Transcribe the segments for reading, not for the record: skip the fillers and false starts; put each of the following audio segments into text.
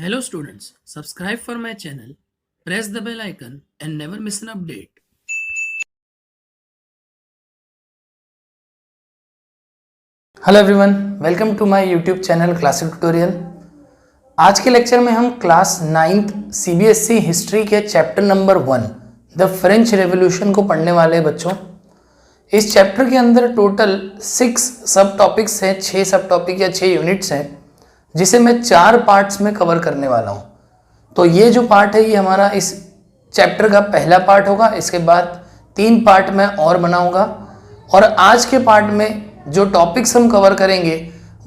Hello students, subscribe for my channel, press the bell icon and never miss an update. Hello everyone, welcome to my YouTube channel classic tutorial. आज के lecture में हम class 9th CBSE history के chapter number 1 the French revolution को पढ़ने वाले हैं बच्चों। इस चैप्टर के अंदर टोटल 6 सब टॉपिक्स हैं, 6 सब टॉपिक या 6 यूनिट्स हैं, जिसे मैं 4 पार्ट्स में कवर करने वाला हूँ। तो ये जो पार्ट है ये हमारा इस चैप्टर का पहला पार्ट होगा। इसके बाद 3 पार्ट मैं और बनाऊंगा और आज के पार्ट में जो टॉपिक्स हम कवर करेंगे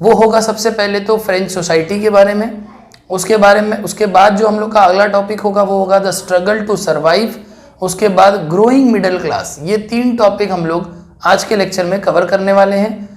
वो होगा सबसे पहले तो फ्रेंच सोसाइटी के बारे में, उसके बाद जो हम लोग का अगला टॉपिक होगा वो होगा द स्ट्रगल टू सर्वाइव, उसके बाद ग्रोइंग मिडिल क्लास। ये 3 टॉपिक हम लोग आज के लेक्चर में कवर करने वाले हैं।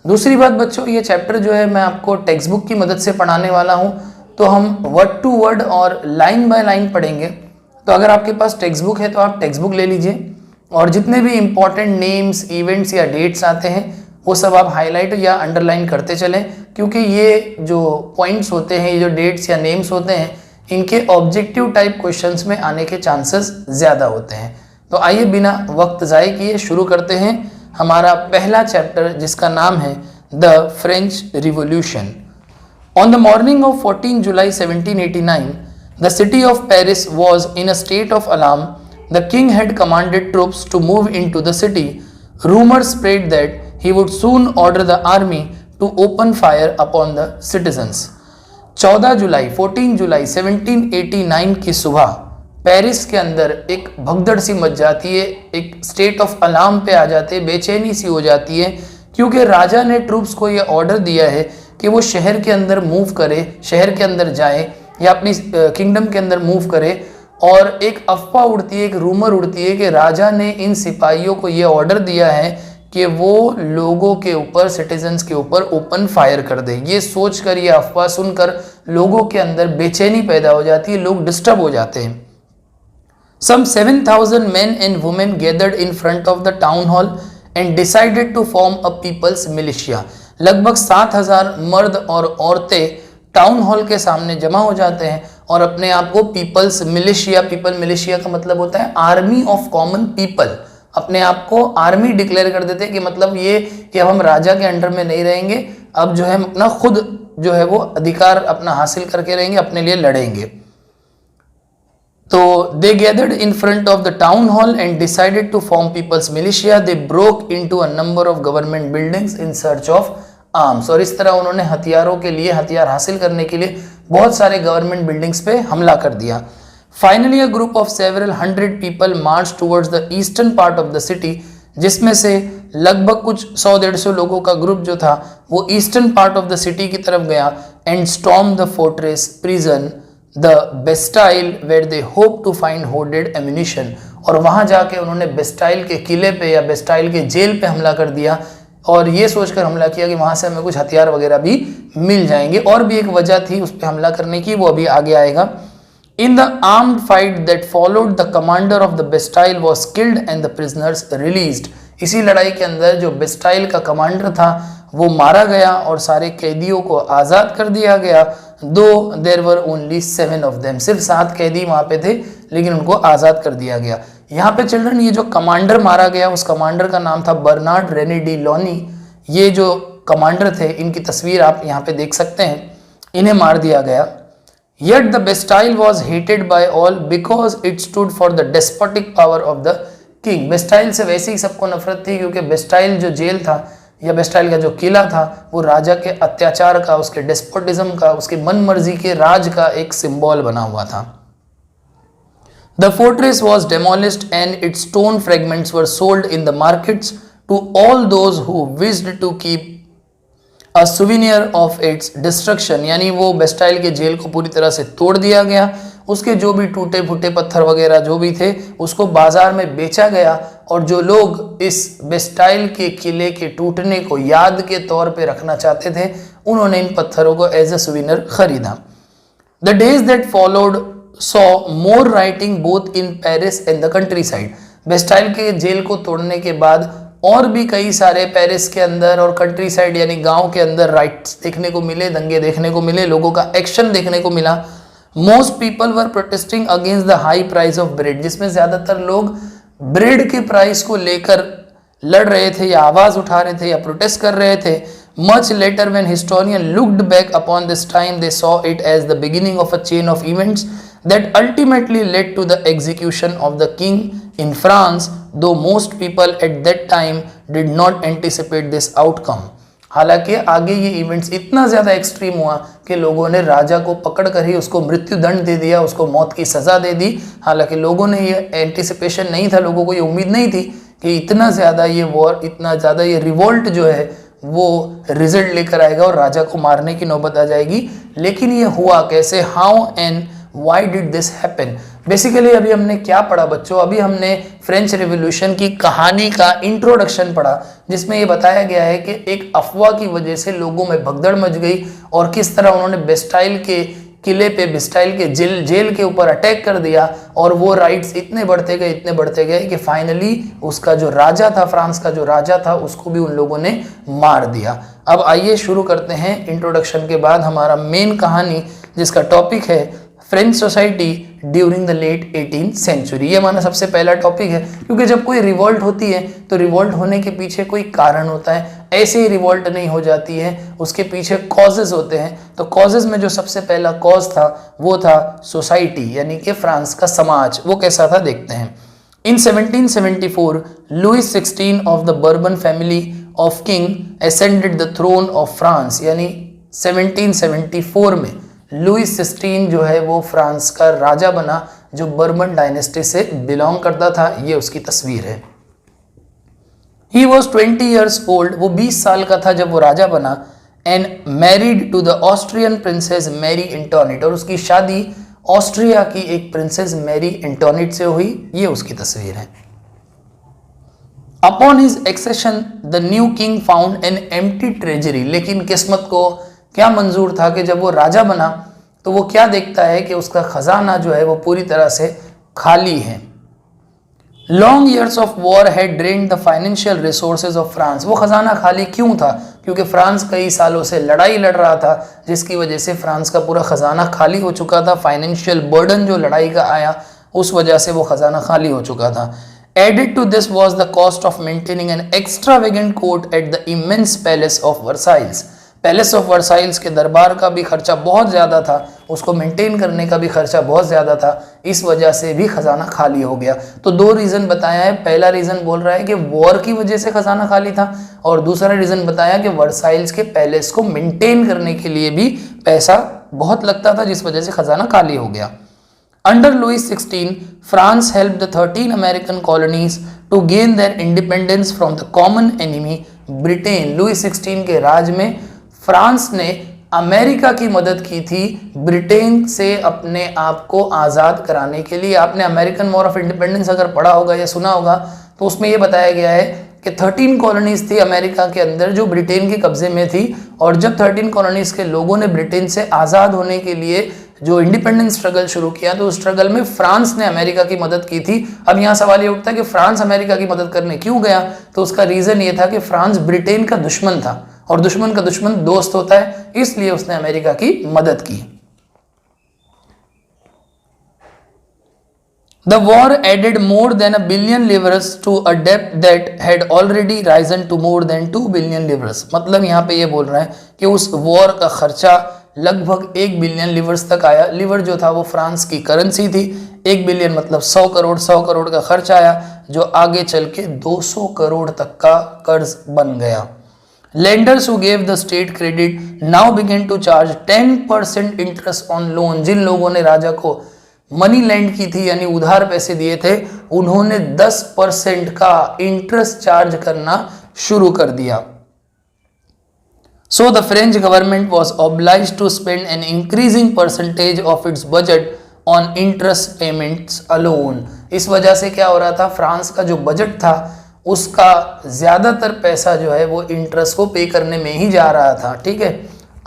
दूसरी बात बच्चों, ये चैप्टर जो है मैं आपको टेक्स्ट बुक की मदद से पढ़ाने वाला हूँ, तो हम वर्ड टू वर्ड और लाइन बाय लाइन पढ़ेंगे। तो अगर आपके पास टेक्स्ट बुक है तो आप टेक्स्ट बुक ले लीजिए और जितने भी इंपॉर्टेंट नेम्स, इवेंट्स या डेट्स आते हैं वो सब आप हाईलाइट या अंडरलाइन करते चलें, क्योंकि ये जो पॉइंट्स होते हैं, ये जो डेट्स या नेम्स होते हैं, इनके ऑब्जेक्टिव टाइप क्वेश्चंस में आने के चांसेस ज़्यादा होते हैं। तो आइए बिना वक्त ज़ाय किए शुरू करते हैं हमारा पहला चैप्टर, जिसका नाम है the French revolution. On the morning of 14 July 1789 the city of Paris was in a state of alarm. The king had commanded troops to move into the city. Rumours spread that he would soon order the army to open fire upon the citizens. 14 July 1789 की सुबह Paris के अंदर एक भगदड़ see much जाती है, एक state of alarm पे आ जाते हैं, बेचैनी सी हो जाती है, क्योंकि राजा ने ट्रूप्स को ये ऑर्डर दिया है कि वो शहर के अंदर मूव करे, शहर के अंदर जाए या अपनी किंगडम के अंदर मूव करे। और एक अफवाह उड़ती है, एक रूमर उड़ती है कि राजा ने इन सिपाहियों को ये ऑर्डर दिया है कि वो लोगों के ऊपर, सिटीजन्स के ऊपर ओपन फायर कर दे। ये सोचकर, ये अफवाह सुनकर लोगों के अंदर बेचैनी पैदा हो जाती है, लोग डिस्टर्ब हो जाते हैं। Some 7,000 men and women gathered in front of the town hall and decided to form a people's militia. लगभग 7,000 मर्द और औरतें टाउन हॉल के सामने जमा हो जाते हैं और अपने आप को पीपल्स मिलिशिया, पीपल मिलिशिया का मतलब होता है आर्मी ऑफ कॉमन पीपल, अपने आप को आर्मी डिक्लेयर कर देते हैं कि मतलब ये कि अब हम राजा के अंडर में नहीं रहेंगे, अब जो है हम अपना खुद जो है वो अधिकार अपना हासिल करके रहेंगे, अपने लिए लड़ेंगे। तो they gathered in front of the town hall and decided to form people's militia. They broke into a number of government buildings in search of arms. और इस तरह उन्होंने हथियारों के लिए, हथियार हासिल करने के लिए बहुत सारे गवर्नमेंट बिल्डिंग्स पे हमला कर दिया। Finally, a group of several hundred people marched towards the eastern part of the city, जिसमें से लगभग कुछ 100-150 लोगों का ग्रुप जो था वो eastern part of the city की तरफ गया and storm the fortress prison the Bastille where they hope to find hoarded ammunition. और वहाँ जाके उन्होंने बेस्टाइल के किले पे या बेस्टाइल के जेल पे हमला कर दिया और ये सोचकर हमला किया कि वहाँ से हमें कुछ हथियार वगैरह भी मिल जाएंगे। और भी एक वजह थी उस पर हमला करने की, वो अभी आगे आएगा। In the armed fight that followed, the commander of the Bastille was killed and the prisoners released. इसी लड़ाई के अंदर जो बेस्टाइल का कमांडर था वो मारा गया और सारे कैदियों को आज़ाद कर दिया गया। दो देर वर ओनली 7 of them, सिर्फ 7 कैदी वहाँ पे थे लेकिन उनको आज़ाद कर दिया गया। यहाँ पे चिल्ड्रन, ये जो कमांडर मारा गया उस कमांडर का नाम था बर्नार्ड रेने डी लॉनी। ये जो कमांडर थे इनकी तस्वीर आप यहाँ पे देख सकते हैं, इन्हें मार दिया गया। Yet the Bastille was hated by all because it stood for the despotic power of the king. Bastille से वैसे ही सबको नफरत थी क्योंकि बेस्टाइल जो जेल था या बेस्टाइल का जो किला था वो राजा के अत्याचार का, उसके डेस्पोटिज्म का, उसके मन मर्जी के राज का एक सिंबल बना हुआ था। The fortress was demolished and its stone fragments were sold in the markets to all those who wished to keep A souvenir of its destruction। यानी वो बेस्टाइल के जेल को पूरी तरह से तोड़ दिया गया, उसके जो भी टूटे फूटे पत्थर वगैरह जो भी थे उसको बाजार में बेचा गया और जो लोग इस बेस्टाइल के किले के टूटने को याद के तौर पे रखना चाहते थे उन्होंने इन पत्थरों को एज ए सुविनर खरीदा। The days that followed saw more writing both in Paris and the country side. Bastille के जेल को तोड़ने के बाद और भी कई सारे पेरिस के अंदर और कंट्री साइड यानी गांव के अंदर राइट्स देखने को मिले, दंगे देखने को मिले, लोगों का एक्शन देखने को मिला। Most people were protesting against the high price of bread, जिसमें ज्यादातर लोग ब्रेड के प्राइस को लेकर लड़ रहे थे या आवाज उठा रहे थे या प्रोटेस्ट कर रहे थे। Much later when historian looked back upon this time they saw it as the beginning of a chain of events that ultimately led to the execution of the king in France, though most people at that time did not anticipate this outcome. हालांकि आगे ये events इतना ज़्यादा extreme हुआ कि लोगों ने राजा को पकड़ कर ही उसको मृत्यु दंड दे दिया, उसको मौत की सज़ा दे दी। हालांकि लोगों ने ये एंटिसिपेशन नहीं था, लोगों को ये उम्मीद नहीं थी कि इतना ज़्यादा ये वॉर, इतना ज़्यादा ये रिवोल्ट जो है वो रिजल्ट लेकर आएगा और राजा को मारने की नौबत आ जाएगी। लेकिन ये हुआ कैसे, how and why did this happen. Basically अभी हमने क्या पढ़ा बच्चों, अभी हमने फ्रेंच रिवॉल्यूशन की कहानी का इंट्रोडक्शन पढ़ा, जिसमें ये बताया गया है कि एक अफवाह की वजह से लोगों में भगदड़ मच गई और किस तरह उन्होंने बेस्टाइल के किले पे, बेस्टाइल के जेल के ऊपर अटैक कर दिया और वो राइट्स इतने बढ़ते गए कि फाइनली उसका जो राजा था, फ्रांस का जो राजा था, उसको भी उन लोगों ने मार दिया। अब आइए शुरू करते हैं इंट्रोडक्शन के बाद हमारा मेन कहानी, जिसका टॉपिक है French society during the late 18th century. ये हमारा सबसे पहला टॉपिक है, क्योंकि जब कोई रिवॉल्ट होती है तो रिवॉल्ट होने के पीछे कोई कारण होता है, ऐसे ही रिवॉल्ट नहीं हो जाती है, उसके पीछे कॉजेज होते हैं। तो कॉजेज में जो सबसे पहला कॉज था वो था सोसाइटी, यानी कि फ्रांस का समाज। वो कैसा था देखते हैं। In 1774 Louis 16 of the Bourbon family of king ascended the throne of France, यानी 1774 में लुइस 16 जो है वो फ्रांस का राजा बना, जो बर्बन डायनेस्टी से बिलोंग करता था। ये उसकी तस्वीर है। ही वॉज 20 years old, वो 20 साल का था जब वो राजा बना। And married to the Austrian princess Marie Antoinette, और उसकी शादी ऑस्ट्रिया की एक प्रिंसेस मैरी एंटोनिट से हुई। ये उसकी तस्वीर है। Upon his accession the new king found an empty treasury, लेकिन किस्मत को क्या मंजूर था कि जब वो राजा बना तो वो क्या देखता है कि उसका खजाना जो है वो पूरी तरह से खाली है। Long years of war had drained the financial resources of France. वो खजाना खाली क्यों था? क्योंकि फ्रांस कई सालों से लड़ाई लड़ रहा था, जिसकी वजह से फ्रांस का पूरा खजाना खाली हो चुका था। फाइनेंशियल बर्डन जो लड़ाई का आया, उस वजह से वो खजाना खाली हो चुका था। Added to this was the cost of maintaining an extravagant court at the immense palace of Versailles. Palace of Versailles के दरबार का भी खर्चा बहुत ज़्यादा था, उसको मेंटेन करने का भी खर्चा बहुत ज़्यादा था, इस वजह से भी खजाना खाली हो गया। तो दो रीज़न बताया है। पहला रीज़न बोल रहा है कि वॉर की वजह से खजाना खाली था, और दूसरा रीज़न बताया कि वर्साइल्स के पैलेस को मेंटेन करने के लिए भी पैसा बहुत लगता था, जिस वजह से खजाना खाली हो गया। Under Louis XVI, France helped the 13 American colonies to gain their independence from the common enemy Britain. Louis 16 के राज में फ्रांस ने अमेरिका की मदद की थी ब्रिटेन से अपने आप को आज़ाद कराने के लिए। आपने अमेरिकन वॉर ऑफ इंडिपेंडेंस अगर पढ़ा होगा या सुना होगा तो उसमें यह बताया गया है कि 13 कॉलोनीज थी अमेरिका के अंदर जो ब्रिटेन के कब्जे में थी, और जब 13 कॉलोनीज के लोगों ने ब्रिटेन से आज़ाद होने के लिए जो इंडिपेंडेंस स्ट्रगल शुरू किया, तो उस स्ट्रगल में फ्रांस ने अमेरिका की मदद की थी। अब यहाँ सवाल ये उठता है कि फ्रांस अमेरिका की मदद करने क्यों गया? तो उसका रीज़न ये था कि फ्रांस ब्रिटेन का दुश्मन था, और दुश्मन का दुश्मन दोस्त होता है, इसलिए उसने अमेरिका की मदद की। The war added more than $1 billion to a debt that had already risen to more than $2 billion. मतलब यहाँ पे ये बोल रहा है कि उस वॉर का खर्चा लगभग 1 बिलियन लिवर्स तक आया। लिवर जो था वो फ्रांस की करेंसी थी। 1 बिलियन मतलब 100 करोड़ का खर्च आया, जो आगे चल के 200 करोड़ तक का कर्ज बन गया। Lenders who gave the state credit now began to charge 10% interest on loan. जिन लोगों ने राजा को मनी लैंड की थी यानी उधार पैसे दिए थे, उन्होंने 10% का इंटरेस्ट चार्ज करना शुरू कर दिया। So the French government was obliged to spend an increasing percentage of its budget on interest payments alone. इस वजह से क्या हो रहा था, फ्रांस का जो बजट था उसका ज्यादातर पैसा जो है वो इंटरेस्ट को पे करने में ही जा रहा था। ठीक है,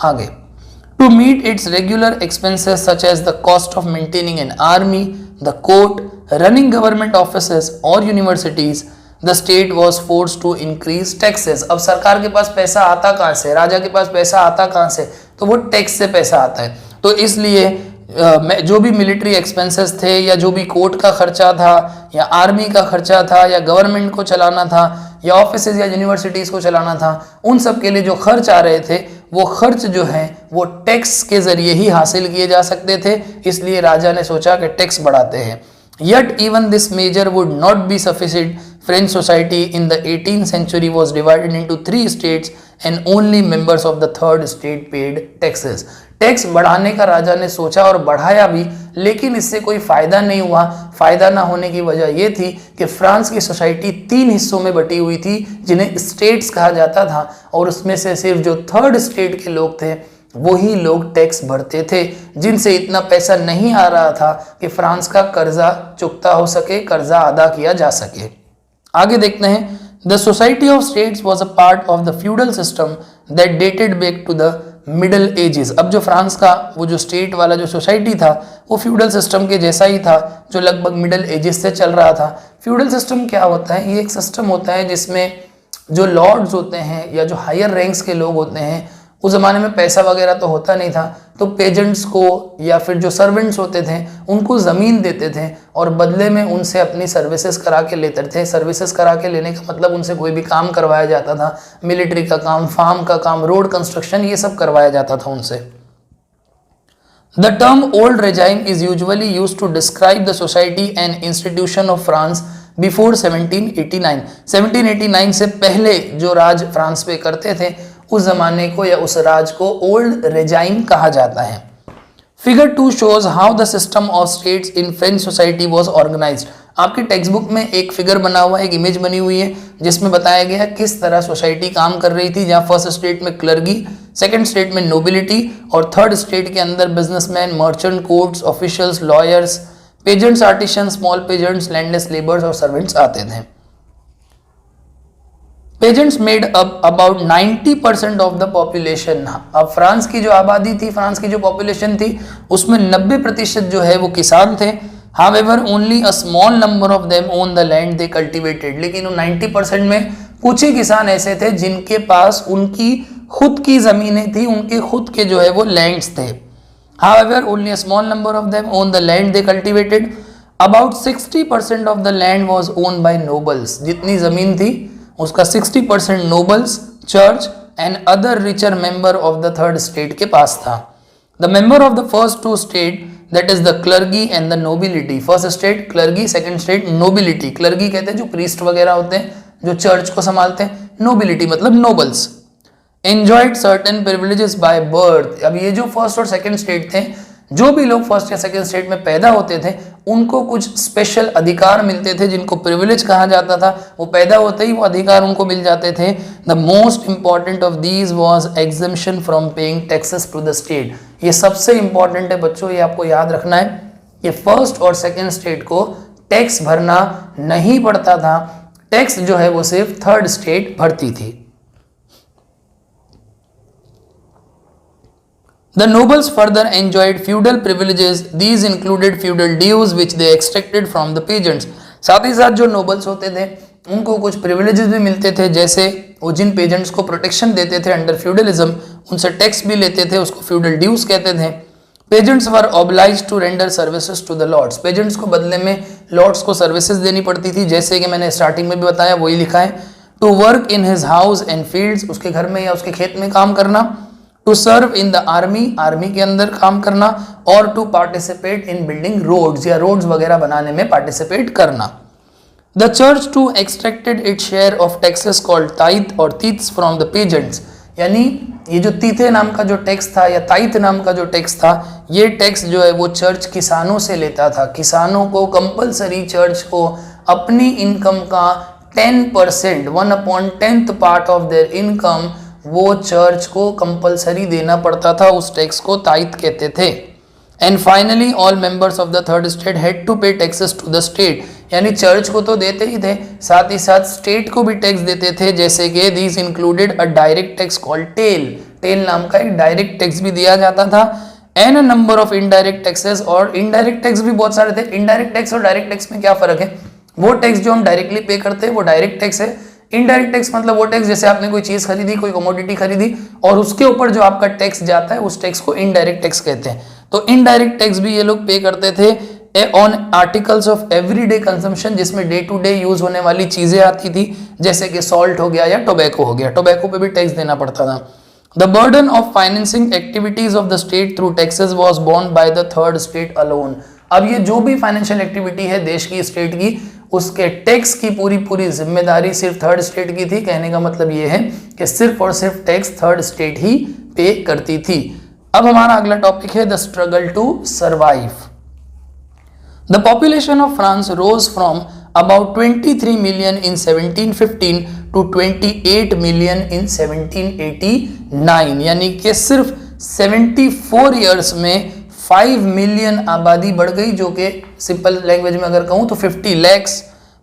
आगे। To meet its regular expenses such as the cost of maintaining an army, the court, running government offices or universities, the state was forced to increase taxes. अब सरकार के पास पैसा आता कहाँ से, राजा के पास पैसा आता कहाँ से? तो वो टैक्स से पैसा आता है। तो इसलिए जो भी मिलिट्री एक्सपेंसेस थे या जो भी कोर्ट का खर्चा था या आर्मी का खर्चा था या गवर्नमेंट को चलाना था या ऑफिसेज या यूनिवर्सिटीज़ को चलाना था, उन सब के लिए जो खर्च आ रहे थे वो खर्च जो है वो टैक्स के ज़रिए ही हासिल किए जा सकते थे। इसलिए राजा ने सोचा कि टैक्स बढ़ाते हैं। Yet even this measure would not be sufficient. French society in the 18th century was divided into 3 states and only members of the third state paid taxes. Tax बढ़ाने का राजा ने सोचा और बढ़ाया भी, लेकिन इससे कोई फायदा नहीं हुआ। फायदा ना होने की वजह यह थी कि फ्रांस की सोसाइटी 3 हिस्सों में बटी हुई थी जिन्हें स्टेट्स कहा जाता था, और उसमें से सिर्फ जो थर्ड स्टेट के लोग थे वही लोग टैक्स भरते थे, जिनसे इतना पैसा नहीं आ रहा था कि फ्रांस का कर्जा चुकता हो सके, कर्जा अदा किया जा सके। आगे देखते हैं। The society of states was a part of the feudal system that dated back to the middle ages. अब जो फ्रांस का वो जो स्टेट वाला जो सोसाइटी था वो फ्यूडल सिस्टम के जैसा ही था जो लगभग मिडल एजेस से चल रहा था। फ्यूडल सिस्टम क्या होता है? ये एक सिस्टम होता है जिसमें जो लॉर्ड्स होते हैं या जो हायर रैंक्स के लोग होते हैं, उस ज़माने में पैसा वगैरह तो होता नहीं था, तो पेजेंट्स को या फिर जो सर्वेंट्स होते थे उनको ज़मीन देते थे और बदले में उनसे अपनी सर्विसेज करा के लेते थे। सर्विसेज करा के लेने का मतलब उनसे कोई भी काम करवाया जाता था, मिलिट्री का काम, फार्म का काम, रोड कंस्ट्रक्शन, ये सब करवाया जाता था उनसे। The term old regime is usually used to describe the society and institution of France before 1789. 1789 से पहले जो राज फ्रांस पे करते थे उस जमाने को या उस राज को ओल्ड रेजाइम कहा जाता है। Figure 2 shows how the system of states in French society was organized. आपकी टेक्स्ट बुक में एक फिगर बना हुआ है, एक इमेज बनी हुई है जिसमें बताया गया है किस तरह सोसाइटी काम कर रही थी, जहाँ फर्स्ट स्टेट में क्लर्गी, सेकंड स्टेट में नोबिलिटी और थर्ड स्टेट के अंदर businessman, merchant, courts, officials, lawyers, pageants, artisan, small pageants, landless labours और सर्वेंट्स आते थे। Pageants made up about 90% of the population. अब फ्रांस की जो आबादी थी, फ्रांस की जो पॉपुलेशन थी, उसमें 90% जो है वो किसान थे। However, only a small number of them own the land they cultivated. लेकिन उन 90% में कुछ ही किसान ऐसे थे जिनके पास उनकी खुद की ज़मीनें थी, उनके खुद के जो है वो लैंड्स थे। However, only a small number of them own the land they cultivated. About 60% of the land was owned by nobles. जितनी ज़मीन थी उसका 60% nobles, church and other richer member of the third state के पास था। The member of the first 2 state that is the clergy and the nobility. First state clergy, second state nobility. Clergy कहते हैं जो प्रीस्ट वगैरह होते हैं जो चर्च को संभालते हैं, नोबिलिटी मतलब nobles. Enjoyed certain privileges by birth. अब ये जो फर्स्ट और सेकंड स्टेट थे, जो भी लोग फर्स्ट या सेकंड स्टेट में पैदा होते थे उनको कुछ स्पेशल अधिकार मिलते थे जिनको प्रिविलेज कहा जाता था। वो पैदा होते ही वो अधिकार उनको मिल जाते थे। The most important of these was exemption from paying taxes to the state. ये सबसे इंपॉर्टेंट है बच्चों, ये आपको याद रखना है कि फर्स्ट और सेकंड स्टेट को टैक्स भरना नहीं पड़ता था। टैक्स जो है वो सिर्फ थर्ड स्टेट भरती थी। The nobles further enjoyed feudal privileges. These included feudal dues which they extracted from the peasants. साथ ही साथ जो नोबल्स होते थे उनको कुछ प्रिविलेजेस भी मिलते थे, जैसे वो जिन पेजेंट्स को प्रोटेक्शन देते थे अंडर फ्यूडलिज्म उनसे टैक्स भी लेते थे, उसको फ्यूडल ड्यूज कहते थे। Peasants were obliged to render services to the lords. Peasants को बदले में लॉर्ड्स को सर्विसेज देनी पड़ती थी, जैसे कि मैंने स्टार्टिंग में भी बताया वही लिखा है। To work in his house and fields, उसके घर में या उसके खेत में काम करना। To serve in the army, army के अंदर काम करना। और to participate in building roads, या रोड्स वगैरह बनाने में पार्टिसिपेट करना। The church to extracted its share of taxes called tithe और तीथ्स फ्रॉम द पेजेंट्स। यानी ये जो तीथे नाम का जो टैक्स था या ताइथ नाम का जो टैक्स था, ये टैक्स जो है वो चर्च किसानों से लेता था। किसानों को कंपलसरी चर्च को अपनी इनकम का 10%, 1/10 पार्ट ऑफ देयर इनकम वो चर्च को कंपलसरी देना पड़ता था। उस टैक्स को ताइथ कहते थे। And finally all members of the third state had to pay taxes to the state. यानी चर्च को तो देते ही थे, साथ ही साथ स्टेट को भी टैक्स देते थे, जैसे कि these included a direct tax called taille. Taille नाम का एक डायरेक्ट टैक्स भी दिया जाता था। And a number of indirect taxes, और इनडायरेक्ट टैक्स भी बहुत सारे थे। इनडायरेक्ट टैक्स और डायरेक्ट टैक्स में क्या फर्क है? वो टैक्स जो हम डायरेक्टली पे करते हैं वो डायरेक्ट टैक्स है। इनडायरेक्ट टैक्स मतलब वो टैक्स जैसे आपने कोई चीज खरीदी, कोई कमोडिटी खरीदी और उसके ऊपर जो आपका टैक्स जाता है उस टैक्स को इनडायरेक्ट टैक्स कहते हैं। तो इनडायरेक्ट टैक्स भी ये लोग पे करते थे on articles of everyday consumption, जिसमें डे टू डे यूज होने वाली चीजें आती थी, जैसे कि सॉल्ट हो गया या टोबैको हो गया, टोबैको पे भी टैक्स देना पड़ता था। The burden of financing activities of the state through taxes was borne by the third state alone. अब ये जो भी फाइनेंशियल एक्टिविटी है देश की, स्टेट की, उसके टैक्स की पूरी जिम्मेदारी सिर्फ थर्ड स्टेट की थी। कहने का मतलब ये है कि सिर्फ और सिर्फ टैक्स थर्ड स्टेट ही पे करती थी। अब हमारा अगला टॉपिक है the struggle to survive. The population of France rose from about 23 million in 1715 to 28 million in 1789, यानी कि सिर्फ 74 ईयर्स में 5 मिलियन आबादी बढ़ गई, जो कि सिंपल लैंग्वेज में अगर कहूँ तो 50 lakhs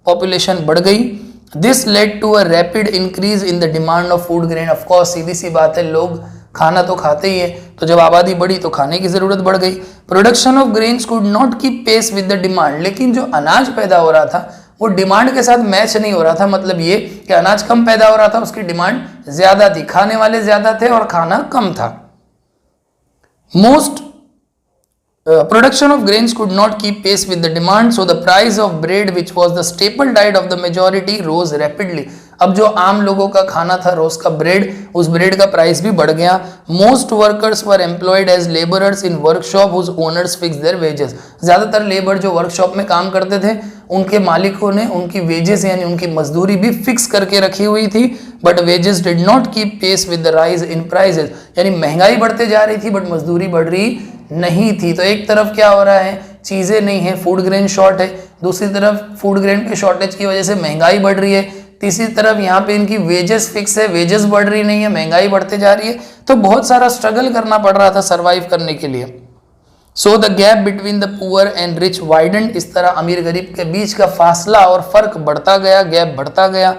पॉपुलेशन बढ़ गई। This led to a rapid increase in the demand of food grain. Of course सीधी सी बात है, लोग खाना तो खाते ही है, तो जब आबादी बढ़ी तो खाने की जरूरत बढ़ गई। Production of grains could not keep pace with the demand, लेकिन जो अनाज पैदा हो रहा था वो डिमांड के साथ मैच नहीं हो रहा था। मतलब ये कि अनाज कम पैदा हो रहा था, उसकी डिमांड ज्यादा थी, खाने वाले ज्यादा थे और खाना कम था। Most production of grains could not keep pace with the demand, so the price of bread, which was the staple diet of the majority, rose rapidly. अब जो आम लोगों का खाना था रोज का ब्रेड, उस ब्रेड का प्राइस भी बढ़ गया। Most workers were employed as labourers in workshop whose owners fix their wages. ज्यादातर लेबर जो वर्कशॉप में काम करते थे, उनके मालिकों ने उनकी वेजेस यानी उनकी मजदूरी भी फिक्स करके रखी हुई थी। But wages did not keep pace with the rise in prices, यानी महंगाई बढ़ते जा रही थी बट मजदूरी बढ़ रही नहीं थी। तो एक तरफ क्या हो रहा है, चीजें नहीं है, फूड ग्रेन शॉर्ट है, दूसरी तरफ फूड ग्रेन के शॉर्टेज की वजह से महंगाई बढ़ रही है, तीसरी तरफ यहाँ पे इनकी वेजेस फिक्स है, वेजेस बढ़ रही नहीं है, महंगाई बढ़ते जा रही है। तो बहुत सारा स्ट्रगल करना पड़ रहा था सरवाइव करने के लिए। So the gap between the poor and rich widened, इस तरह अमीर गरीब के बीच का फासला और फर्क बढ़ता गया, गैप बढ़ता गया।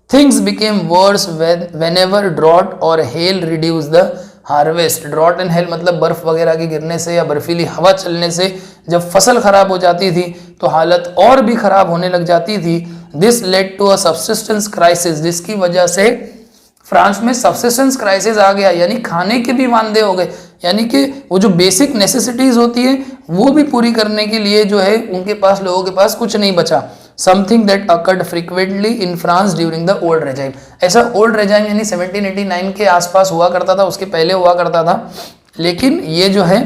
Things became worse whenever drought और hail reduce the harvest. Drought and hail मतलब बर्फ वगैरह के गिरने से या बर्फीली हवा चलने से जब फसल खराब हो जाती थी तो हालत और भी खराब होने लग जाती थी। This led to a subsistence crisis, जिसकी वजह से फ्रांस में सब्सिस्टेंस क्राइसिस आ गया, यानी खाने के भी वांदे हो गए, यानी कि वो जो बेसिक नेसेसिटीज होती है वो भी पूरी करने के लिए जो है उनके पास, लोगों के पास कुछ नहीं बचा। Something that occurred frequently in France during the old regime. ऐसा ओल्ड रेजाइम यानी 1789 के आसपास हुआ करता था, उसके पहले हुआ करता था, लेकिन ये जो है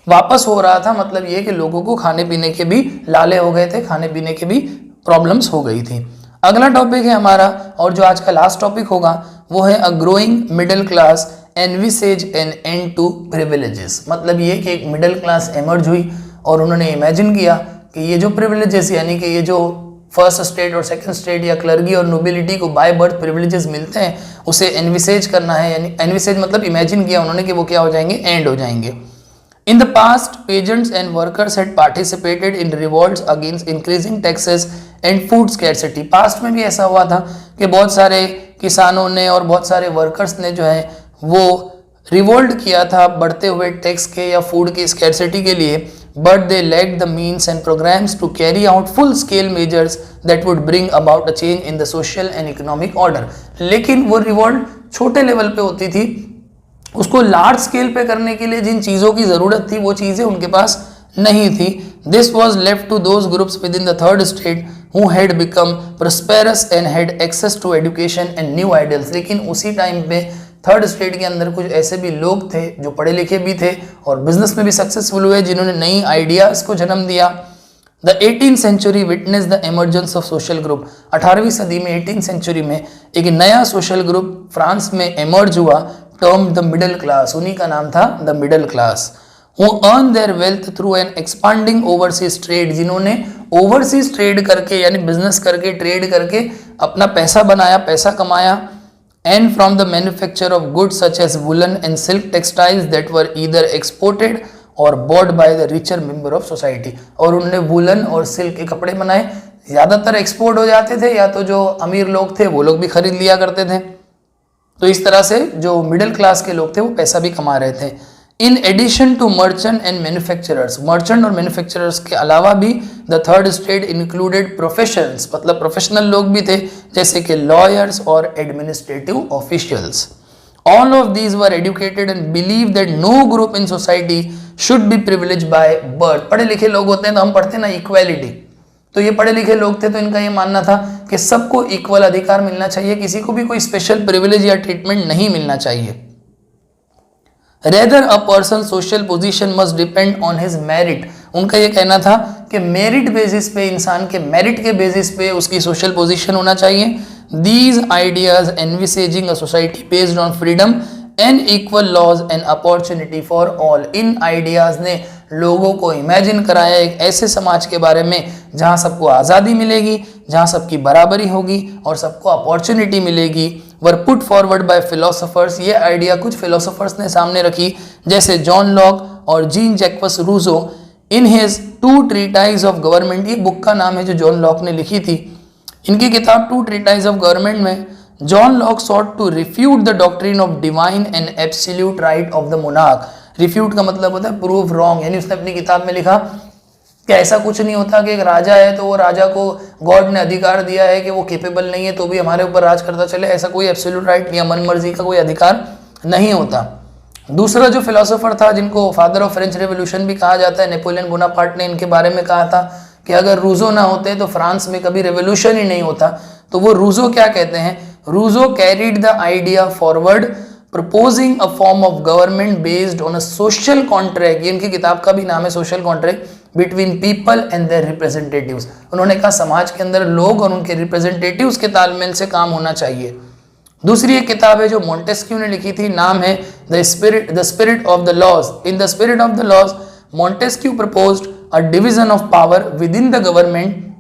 वापस हो रहा था। मतलब ये कि लोगों को खाने पीने के भी लाले हो गए थे, खाने पीने के भी प्रॉब्लम्स हो गई थी। अगला टॉपिक है हमारा, और जो आज का लास्ट टॉपिक होगा, वो है a growing middle class envisages an end to privileges. मतलब ये कि एक मिडिल क्लास एमर्ज हुई और उन्होंने इमेजिन किया कि ये जो प्रिविलेजेस यानी कि ये जो फर्स्ट स्टेट और सेकंड स्टेट या क्लर्गी और नोबिलिटी को बाय बर्थ प्रिविलेजेस मिलते हैं, उसे एनविसेज करना है। यानी एनविसेज मतलब इमेजिन किया उन्होंने कि वो क्या हो जाएंगे, एंड हो जाएंगे। In the past, peasants and workers had participated in revolts against increasing taxes and food scarcity. Past में भी ऐसा हुआ था कि बहुत सारे किसानों ने और बहुत सारे वर्कर्स ने जो है वो रिवोल्ट किया था बढ़ते हुए टैक्स के या फूड की स्कैर्सिटी के लिए, but they lacked the means and programs to carry out full-scale measures that would bring about a change in the social and economic order. लेकिन वो रिवोल्ट छोटे लेवल पे होती थी, उसको लार्ज स्केल पे करने के लिए जिन चीज़ों की ज़रूरत थी वो चीज़ें उनके पास नहीं थी। This was left to those groups within the third estate who had become prosperous and had access to education and new ideals. लेकिन उसी टाइम पे थर्ड स्टेट के अंदर कुछ ऐसे भी लोग थे जो पढ़े लिखे भी थे और बिजनेस में भी सक्सेसफुल हुए, जिन्होंने नई आइडियाज को जन्म दिया। The 18th century witness the emergence of social group. 18वीं सदी में 18th सेंचुरी में एक नया सोशल ग्रुप फ्रांस में एमर्ज हुआ, टर्म द मिडिल क्लास। उन्हीं का नाम था the middle class. who earn their wealth through an expanding overseas trade, जिन्होंने ओवरसीज ट्रेड करके यानी बिजनेस करके ट्रेड करके अपना पैसा बनाया, पैसा कमाया। and from the manufacture of goods such as woolen and silk textiles that were either exported or bought by the richer member of society। और उन्होंने वुलन और सिल्क के कपड़े बनाए, ज़्यादातर एक्सपोर्ट हो जाते थे या तो जो अमीर लोग थे वो लोग भी खरीद लिया करते थे। तो इस तरह से जो मिडिल क्लास के लोग थे वो पैसा भी कमा रहे थे। In addition to merchant and manufacturers, merchant और मैन्युफैक्चरर्स के अलावा भी the third estate included professions, मतलब प्रोफेशनल लोग भी थे जैसे कि लॉयर्स और administrative officials. All of these were educated and believed that no group in society should be privileged by birth. पढ़े लिखे लोग होते हैं तो हम पढ़ते हैं ना इक्वालिटी, तो ये पढ़े लिखे लोग थे तो इनका ये मानना था कि सबको इक्वल अधिकार मिलना चाहिए, किसी को भी कोई स्पेशल प्रिविलेज या ट्रीटमेंट नहीं मिलना चाहिए. Rather a person's social position must depend on his merit. उनका ये कहना था कि मेरिट बेसिस पे, इंसान के मेरिट के बेसिस पे उसकी सोशल पोजीशन होना चाहिए. These ideas envisaging a society based on freedom and equal laws and opportunity for all. In ideas ने लोगों को इमेजिन कराया एक ऐसे समाज के बारे में जहाँ सबको आज़ादी मिलेगी, जहाँ सबकी बराबरी होगी और सबको अपॉर्चुनिटी मिलेगी. Were put forward by philosophers. ये आइडिया कुछ फिलोसोफर्स ने सामने रखी जैसे जॉन लॉक और Jean Jacques Rousseau in his 2 treatise of government. ये बुक का नाम है जो जॉन लॉक ने लिखी थी. इनकी किताब 2 ट्रीटाइज ऑफ गवर्नमेंट में John Locke sought to refute the doctrine of divine and absolute right of the monarch. Refute का मतलब होता है प्रूव रॉन्ग, यानी उसने अपनी किताब में लिखा कि ऐसा कुछ नहीं होता कि एक राजा है तो वो राजा को गॉड ने अधिकार दिया है कि वो कैपेबल नहीं है तो भी हमारे ऊपर राज करता चले. ऐसा कोई एब्सोल्यूट राइट या मन मर्जी का कोई अधिकार नहीं होता. दूसरा जो फिलोसोफर था जिनको फादर ऑफ फ्रेंच रेवोल्यूशन भी कहा जाता है, नेपोलियन बोनापार्ट ने इनके बारे में कहा था कि अगर रूजो ना होते तो फ्रांस में कभी रेवोल्यूशन ही नहीं होता. तो वो रूजो क्या कहते हैं, Rousseau carried the idea forward proposing a form of government based on a social contract. ये इनकी किताब का भी नाम है social contract between people and their representatives. उन्होंने कहा समाज के अंदर लोग और उनके रिप्रेजेंटेटिव्स के तालमेल से काम होना चाहिए. दूसरी एक किताब है जो मोंटेस्क्यू ने लिखी थी, नाम है the spirit of the laws. In the spirit of the laws Montesquieu proposed a division of power within the government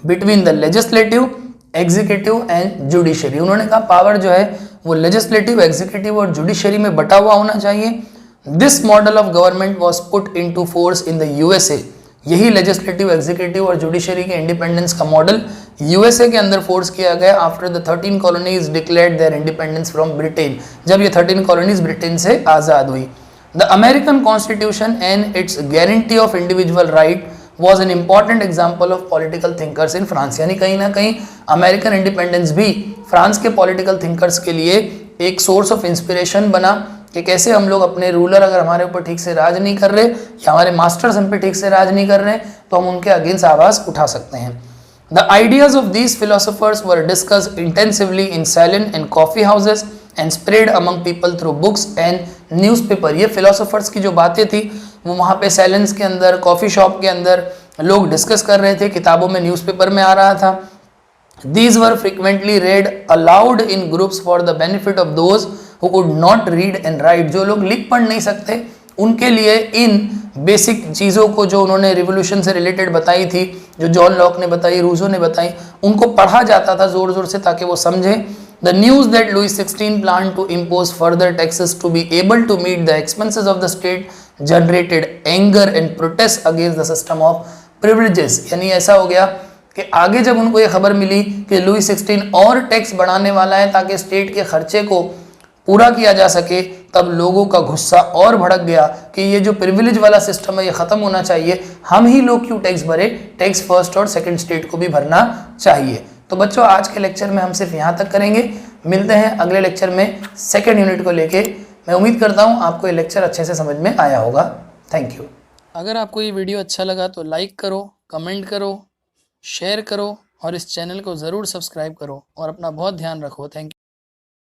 between the legislative, executive and judiciary. उन्होंने कहा पावर जो है वो लेजिस्लेटिव, एग्जीक्यूटिव और जुडिशरी में बटा हुआ होना चाहिए. This model of government was put into force in the USA. यही लेजिस्लेटिव, एग्जीक्यूटिव और जुडिशरी के इंडिपेंडेंस का मॉडल यूएसए के अंदर फोर्स किया गया after the 13 colonies declared their independence from Britain. जब ये 13 कॉलोनीज ब्रिटेन से आज़ाद हुई. The American constitution and it's guarantee of individual right was an important example of political thinkers in France. यानी कहीं ना कहीं अमेरिकन इंडिपेंडेंस भी फ्रांस के पॉलिटिकल थिंकर्स के लिए एक सोर्स ऑफ इंस्पिरेशन बना कि कैसे हम लोग अपने रूलर अगर हमारे ऊपर ठीक से राज नहीं कर रहे या हमारे मास्टर्स हम पे ठीक से राज नहीं कर रहे तो हम उनके अगेंस्ट आवाज़ उठा सकते हैं. The ideas of these philosophers were discussed intensively in salon and coffee houses and spread among people through books and newspaper. ये philosophers की जो बातें थी वो वहाँ पे सैलन्स के अंदर, कॉफ़ी शॉप के अंदर लोग डिस्कस कर रहे थे, किताबों में, न्यूज़पेपर में आ रहा था. These were frequently read aloud in groups for the benefit of those who could not read and write. जो लोग लिख पढ़ नहीं सकते उनके लिए इन बेसिक चीज़ों को जो उन्होंने रिवोल्यूशन से रिलेटेड बताई थी, जो जॉन लॉक ने बताई, रूसो ने बताई, उनको पढ़ा जाता था ज़ोर ज़ोर से ताकि वो समझें. The news that Louis XVI planned to impose further taxes to be able to meet the expenses of the state generated anger and protest against the system of privileges. यानी ऐसा हो गया कि आगे जब उनको ये खबर मिली कि लुई 16 और टैक्स बढ़ाने वाला है ताकि स्टेट के खर्चे को पूरा किया जा सके, तब लोगों का गुस्सा और भड़क गया कि ये जो प्रिविलेज वाला सिस्टम है ये ख़त्म होना चाहिए. हम ही लोग क्यों टैक्स भरे, टैक्स फर्स्ट और सेकंड स्टेट को भी भरना चाहिए. तो बच्चों आज के लेक्चर में हम सिर्फ यहाँ तक करेंगे. मिलते हैं अगले लेक्चर में सेकेंड यूनिट को लेके. मैं उम्मीद करता हूँ आपको ये लेक्चर अच्छे से समझ में आया होगा. Thank you. अगर आपको ये वीडियो अच्छा लगा तो लाइक करो, कमेंट करो, शेयर करो और इस चैनल को ज़रूर सब्सक्राइब करो और अपना बहुत ध्यान रखो. Thank you.